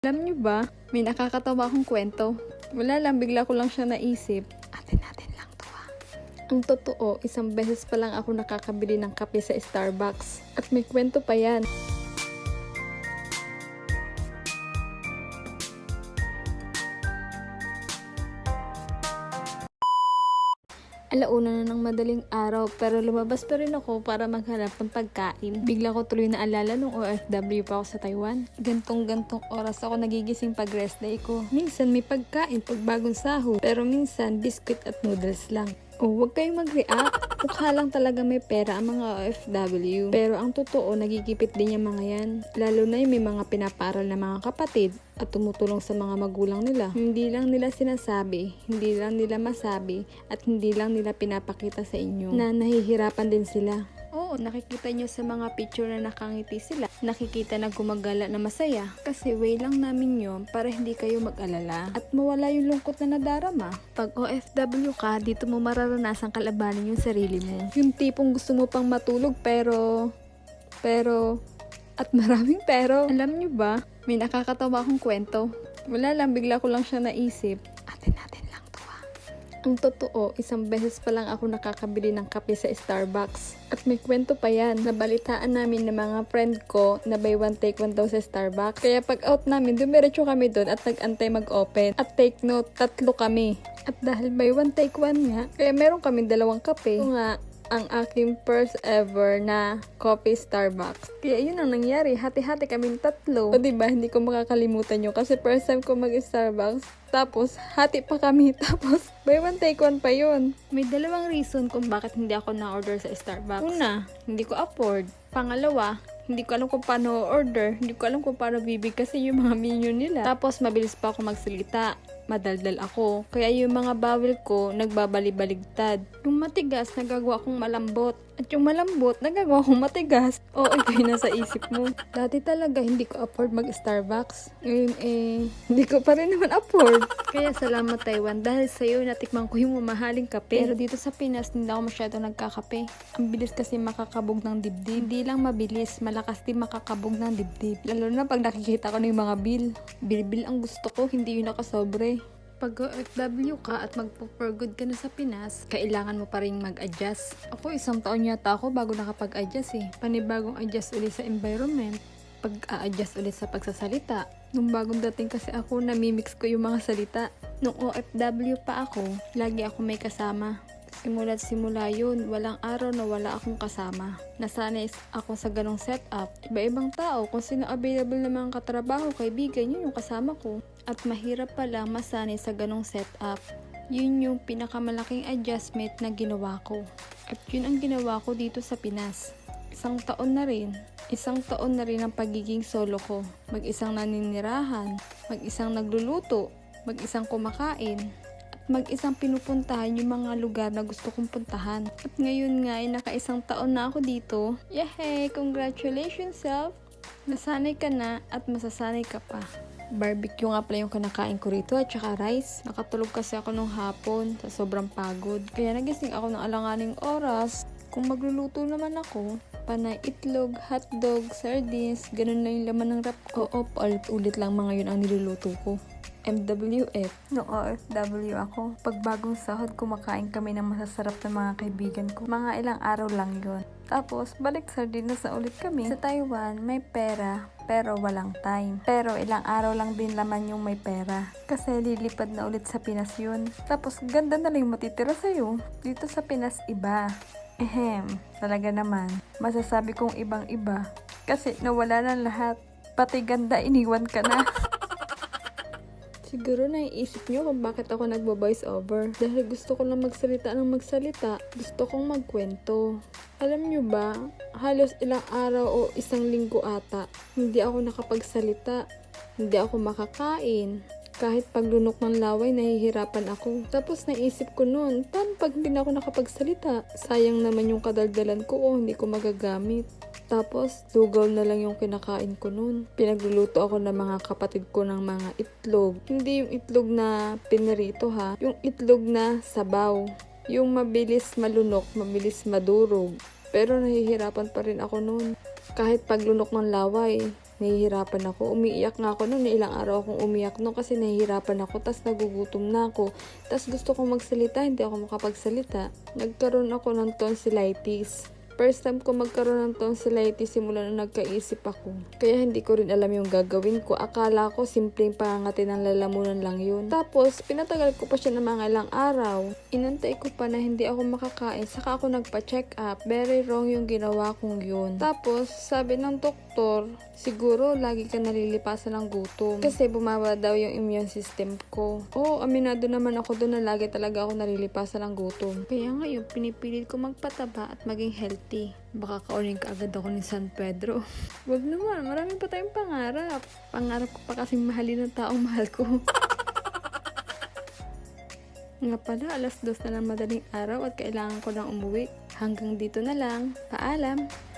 Alam niyo ba, may nakakatawa akong kwento. Wala lang, bigla ko lang siya naisip. Atin natin lang to ha. Ang totoo, isang beses pa lang ako nakakabili ng kape sa Starbucks. At may kwento pa yan. Alauna na ng madaling araw pero lumabas pa rin ako para maghanap ng pagkain. Bigla ko tuloy naalala nung OFW pa ako sa Taiwan. Gantong-gantong oras ako nagigising pag rest day ko. Minsan may pagkain pag bagong sahod pero minsan biscuit at noodles lang. Oh, huwag kayong mag-react. Mukha lang talaga may pera ang mga OFW. Pero ang totoo, nagigipit din yung mga yan. Lalo na yung may mga pinaparal na mga kapatid at tumutulong sa mga magulang nila. Hindi lang nila sinasabi, hindi lang nila masabi, at hindi lang nila pinapakita sa inyo na nahihirapan din sila. Oo, nakikita nyo sa mga picture na nakangiti sila. Nakikita na gumagala na masaya. Kasi way lang namin yun para hindi kayo mag-alala at mawala yung lungkot na nadarama. Pag OFW ka, dito mo mararanasang kalabanin yung sarili mo. Yung tipong gusto mo pang matulog at maraming pero. Alam nyo ba, may nakakatawa akong kwento. Wala lang, bigla ko lang siya naisip. Atin natin lang to ha. Ang totoo, isang beses pa lang ako nakakabili ng kape sa Starbucks. At may kwento pa yan. Nabalitaan namin ng mga friend ko na buy one take one daw sa Starbucks. Kaya pag out namin, dumiretso kami doon at nag-antay mag-open. At take note, 3 kami. At dahil buy one take one nga, kaya meron kami 2 kape. Ito nga, ang aking first ever na coffee Starbucks. Kaya yun ang nangyari, hati-hati kaming 3. O diba, hindi ko makakalimutan yun kasi first time ko mag-Starbucks. Tapos, hati pa kami. Tapos, buy one take one pa yun. May 2 reason kung bakit hindi ako na-order sa Starbucks. Una, hindi ko afford. Pangalawa, hindi ko alam kung paano order. Hindi ko alam kung paano bibigkasin yung mga menu nila. Tapos, mabilis pa ako magsalita. Madaldal ako. Kaya yung mga bawel ko, nagbabali-baligtad. Yung matigas, nagagawa akong malambot. At yung malambot, nagagawa akong matigas. O, ikaw na sa isip mo. Dati talaga, hindi ko afford mag-Starbucks. Ngayon, hindi ko pa rin naman afford. Kaya salamat Taiwan. Dahil sa'yo, natikman ko yung mamahaling kape. Pero dito sa Pinas, hindi ako masyado nagkakape. Ang bilis kasi makakabog ng dibdib. Hindi lang mabilis, malakas din makakabog ng dibdib. Lalo na pag nakikita ko na yung mga bill. Bill ang gusto ko, hindi yung nakasobre. Pag OFW ka at magpo-for good ka na sa Pinas, kailangan mo pa rin mag-adjust. Ako 1 taon yata ako bago nakapag-adjust Panibagong adjust ulit sa environment. Pag-a-adjust ulit sa pagsasalita. Nung bagong dating kasi ako, namimix ko yung mga salita. Nung OFW pa ako, lagi ako may kasama. Simula't simula yun, walang araw na wala akong kasama. Nasanay ako sa ganong setup. Iba-ibang tao, kung sino available na mga katrabaho, kaibigan, yun yung kasama ko. At mahirap pala masanay sa ganong setup. Yun yung pinakamalaking adjustment na ginawa ko. At yun ang ginawa ko dito sa Pinas. 1 taon na rin. 1 taon na rin ang pagiging solo ko. Mag-isang naninirahan, mag-isang nagluluto, mag-isang kumakain, mag-isang pinupuntahan yung mga lugar na gusto kong puntahan. At ngayon nga ay naka-1 taon na ako dito. Yehey! Congratulations self! Nasanay ka na at masasanay ka pa. Barbecue nga pala yung kinakain ko rito at saka rice. Nakatulog kasi ako nung hapon sa sobrang pagod. Kaya nagising ako ng alanganing oras. Kung magluluto naman ako, panay itlog, hotdog, sardines, ganun lang yung laman ng rap ko. Oo, paulit-ulit lang mga yun ang niluluto ko. MWF. Noong OFW ako, pag bagong sahod, kumakain kami ng masasarap na mga kaibigan ko. Mga ilang araw lang yon. Tapos, balik sardinas na ulit kami. Sa Taiwan, may pera, pero walang time. Pero ilang araw lang din laman yung may pera. Kasi lilipad na ulit sa Pinas yun. Tapos, ganda na lang yung matitira sa'yo. Dito sa Pinas, iba. Talaga naman. Masasabi kong ibang-iba. Kasi nawala na lahat. Pati ganda, iniwan ka na. Siguro naiisip nyo kung bakit ako nagbo-voice over. Dahil gusto ko lang magsalita ng magsalita. Gusto kong magkwento. Alam nyo ba, halos ilang araw o 1 linggo ata, hindi ako nakapagsalita. Hindi ako makakain. Kahit paglunok ng laway, nahihirapan ako. Tapos naisip ko noon, paano pag hindi na ako nakapagsalita? Sayang naman yung kadaldalan ko o hindi ko magagamit. Tapos, lugaw na lang yung kinakain ko noon. Pinagluluto ako ng mga kapatid ko ng mga itlog. Hindi yung itlog na pinirito ha. Yung itlog na sabaw. Yung mabilis malunok, mabilis madurog. Pero nahihirapan pa rin ako noon. Kahit paglunok ng laway, Nahihirapan ako. Umiiyak nga ako noon. Ilang araw akong umiyak noon kasi nahihirapan ako. Tas nagugutom na ako. Tas gusto kong magsalita. Hindi ako makapagsalita. Nagkaroon ako ng tonsillitis. First time ko magkaroon ng tonsillitis simula na nagkaisip ako. Kaya hindi ko rin alam yung gagawin ko. Akala ko simpleng pangangati ng lalamunan lang yun. Tapos, pinatagal ko pa siya ng mga ilang araw. Inantay ko pa na hindi ako makakain. Saka ako nagpa-check up. Very wrong yung ginawa kong yun. Tapos, sabi ng doktor, siguro lagi ka nalilipasan ng gutom. Kasi bumaba daw yung immune system ko. Oo, aminado naman ako doon na lagi talaga ako nalilipasan ng gutom. Kaya ngayon, pinipilit ko magpataba at maging healthy. Baka kaunin ka agad ako ni San Pedro. Wag naman, marami pa tayong pangarap. Pangarap ko pa kasing mahalin ng taong mahal ko. Nga pala, 2:00 na ng madaling araw at kailangan ko nang umuwi. Hanggang dito na lang. Paalam!